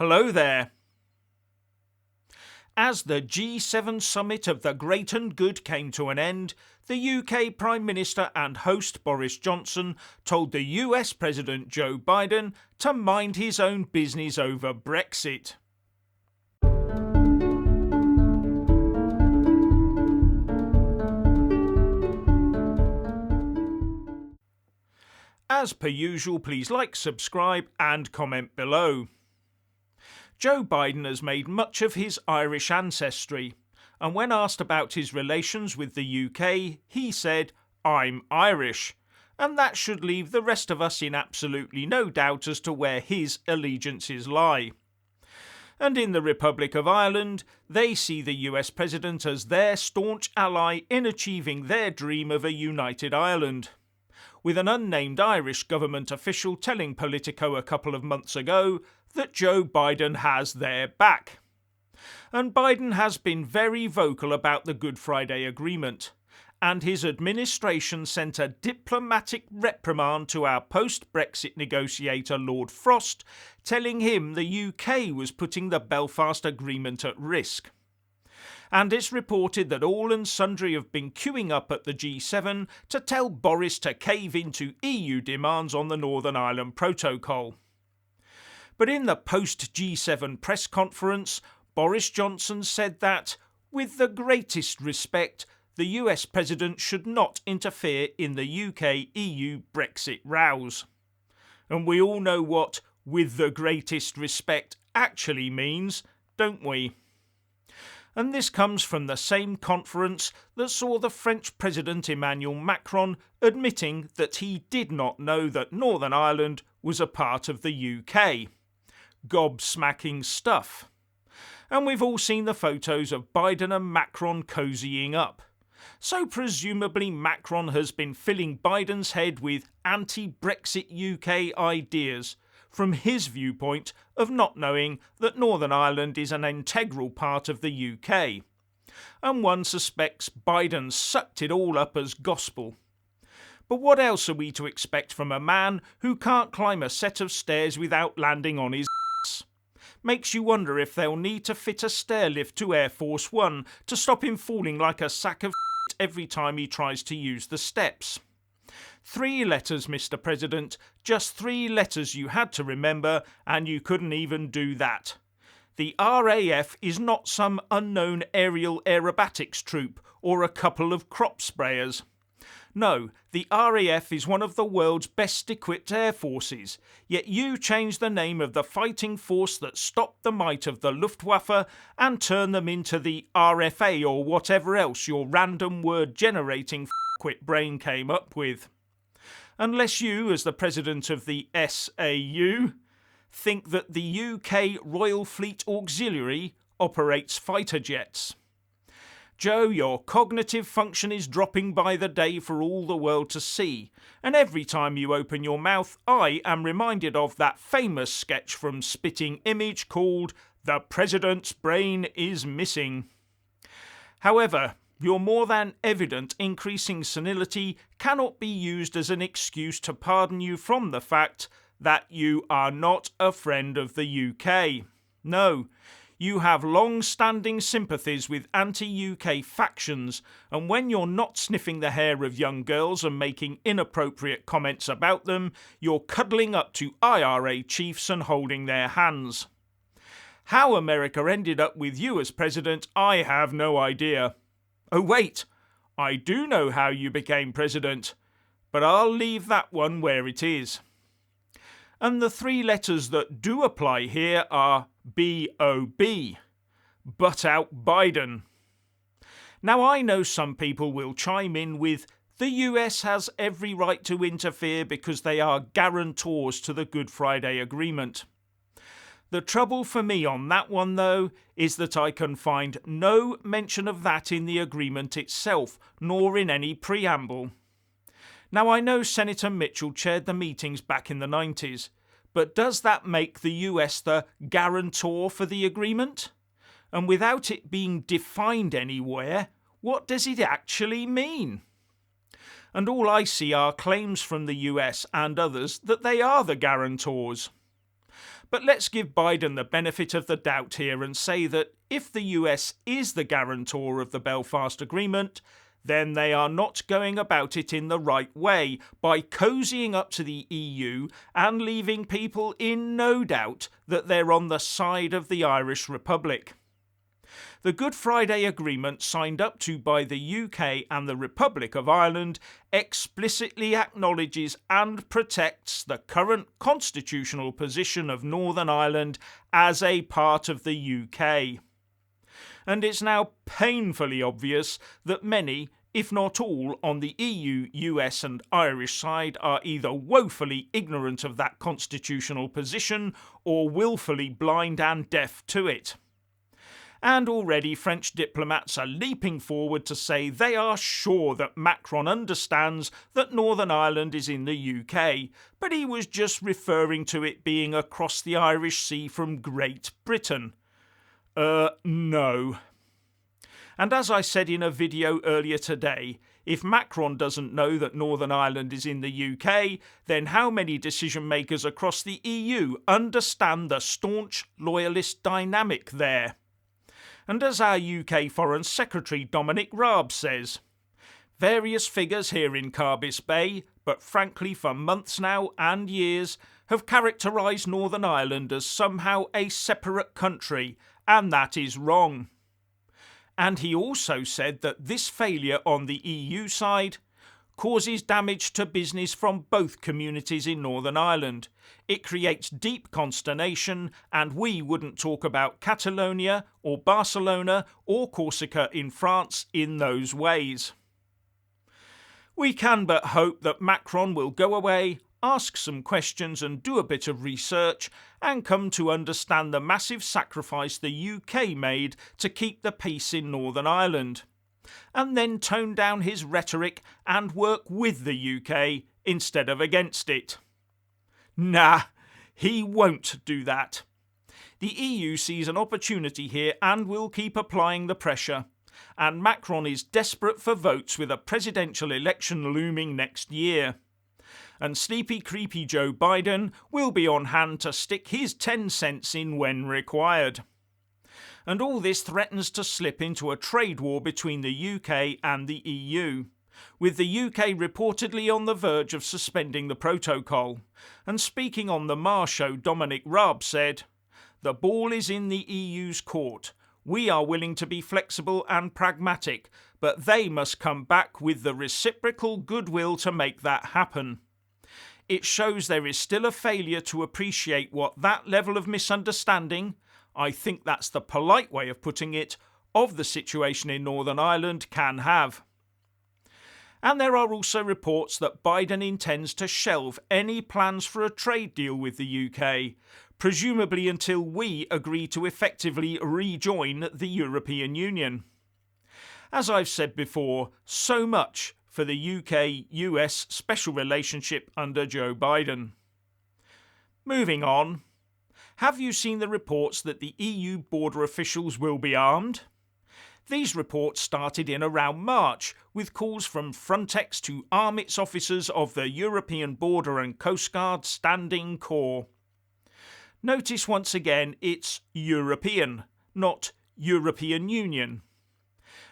Hello there. As the G7 summit of the great and good came to an end, the UK Prime Minister and host Boris Johnson told the US President Joe Biden to mind his own business over Brexit. As per usual, please like, subscribe and comment below. Joe Biden has made much of his Irish ancestry, and when asked about his relations with the UK, he said, "I'm Irish," and that should leave the rest of us in absolutely no doubt as to where his allegiances lie. And in the Republic of Ireland, they see the US President as their staunch ally in achieving their dream of a united Ireland, with an unnamed Irish government official telling Politico a couple of months ago that Joe Biden has their back. And Biden has been very vocal about the Good Friday Agreement, and his administration sent a diplomatic reprimand to our post-Brexit negotiator Lord Frost, telling him the UK was putting the Belfast Agreement at risk. And it's reported that all and sundry have been queuing up at the G7 to tell Boris to cave into EU demands on the Northern Ireland Protocol. But in the post-G7 press conference, Boris Johnson said that, with the greatest respect, the US President should not interfere in the UK-EU Brexit rows. And we all know what "with the greatest respect" actually means, don't we? And this comes from the same conference that saw the French President Emmanuel Macron admitting that he did not know that Northern Ireland was a part of the UK. Gobsmacking stuff. And we've all seen the photos of Biden and Macron cozying up. So presumably Macron has been filling Biden's head with anti-Brexit UK ideas, from his viewpoint of not knowing that Northern Ireland is an integral part of the UK. And one suspects Biden sucked it all up as gospel. But what else are we to expect from a man who can't climb a set of stairs without landing on his ass? Makes you wonder if they'll need to fit a stair lift to Air Force One to stop him falling like a sack of shit every time he tries to use the steps. 3 letters, Mr. President, just 3 letters you had to remember, and you couldn't even do that. The RAF is not some unknown aerial aerobatics troop or a couple of crop sprayers. No, the RAF is one of the world's best equipped air forces, yet you changed the name of the fighting force that stopped the might of the Luftwaffe and turned them into the RFA or whatever else your random word generating f***wit brain came up with. Unless you, as the president of the SAU, think that the UK Royal Fleet Auxiliary operates fighter jets. Joe, your cognitive function is dropping by the day for all the world to see, and every time you open your mouth, I am reminded of that famous sketch from Spitting Image called "The President's Brain is Missing." However, your more than evident increasing senility cannot be used as an excuse to pardon you from the fact that you are not a friend of the UK. No, you have long-standing sympathies with anti-UK factions, and when you're not sniffing the hair of young girls and making inappropriate comments about them, you're cuddling up to IRA chiefs and holding their hands. How America ended up with you as president, I have no idea. Oh wait, I do know how you became president, but I'll leave that one where it is. And the 3 letters that do apply here are BOB, butt out Biden. Now I know some people will chime in with, the US has every right to interfere because they are guarantors to the Good Friday Agreement. The trouble for me on that one, though, is that I can find no mention of that in the agreement itself, nor in any preamble. Now, I know Senator Mitchell chaired the meetings back in the 90s, but does that make the US the guarantor for the agreement? And without it being defined anywhere, what does it actually mean? And all I see are claims from the US and others that they are the guarantors. But let's give Biden the benefit of the doubt here and say that if the US is the guarantor of the Belfast Agreement, then they are not going about it in the right way by cozying up to the EU and leaving people in no doubt that they're on the side of the Irish Republic. The Good Friday Agreement signed up to by the UK and the Republic of Ireland explicitly acknowledges and protects the current constitutional position of Northern Ireland as a part of the UK. And it's now painfully obvious that many, if not all, on the EU, US and Irish side are either woefully ignorant of that constitutional position or willfully blind and deaf to it. And already French diplomats are leaping forward to say they are sure that Macron understands that Northern Ireland is in the UK, but he was just referring to it being across the Irish Sea from Great Britain. No. And as I said in a video earlier today, if Macron doesn't know that Northern Ireland is in the UK, then how many decision makers across the EU understand the staunch loyalist dynamic there? And as our UK Foreign Secretary Dominic Raab says, various figures here in Carbis Bay, but frankly for months now and years, have characterised Northern Ireland as somehow a separate country, and that is wrong. And he also said that this failure on the EU side causes damage to business from both communities in Northern Ireland. It creates deep consternation, and we wouldn't talk about Catalonia or Barcelona or Corsica in France in those ways. We can but hope that Macron will go away, ask some questions and do a bit of research and come to understand the massive sacrifice the UK made to keep the peace in Northern Ireland, and then tone down his rhetoric and work with the UK instead of against it. Nah, he won't do that. The EU sees an opportunity here and will keep applying the pressure, and Macron is desperate for votes with a presidential election looming next year. And sleepy creepy Joe Biden will be on hand to stick his 10 cents in when required. And all this threatens to slip into a trade war between the UK and the EU, with the UK reportedly on the verge of suspending the protocol. And speaking on the Mar show, Dominic Raab said, "The ball is in the EU's court. We are willing to be flexible and pragmatic, but they must come back with the reciprocal goodwill to make that happen." It shows there is still a failure to appreciate what that level of misunderstanding, I think that's the polite way of putting it, of the situation in Northern Ireland can have. And there are also reports that Biden intends to shelve any plans for a trade deal with the UK, presumably until we agree to effectively rejoin the European Union. As I've said before, so much for the UK-US special relationship under Joe Biden. Moving on. Have you seen the reports that the EU border officials will be armed? These reports started in around March, with calls from Frontex to arm its officers of the European Border and Coast Guard Standing Corps. Notice once again it's European, not European Union.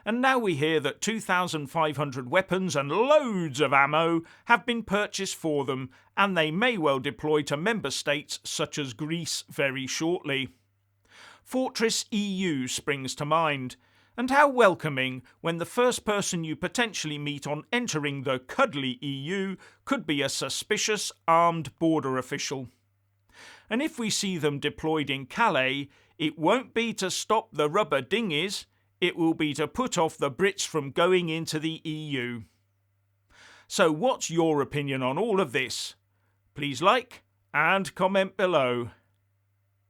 And now we hear that 2,500 weapons and loads of ammo have been purchased for them, and they may well deploy to member states such as Greece very shortly. Fortress EU springs to mind, and how welcoming when the first person you potentially meet on entering the cuddly EU could be a suspicious armed border official. And if we see them deployed in Calais, it won't be to stop the rubber dinghies. It will be to put off the Brits from going into the EU. So what's your opinion on all of this? Please like and comment below.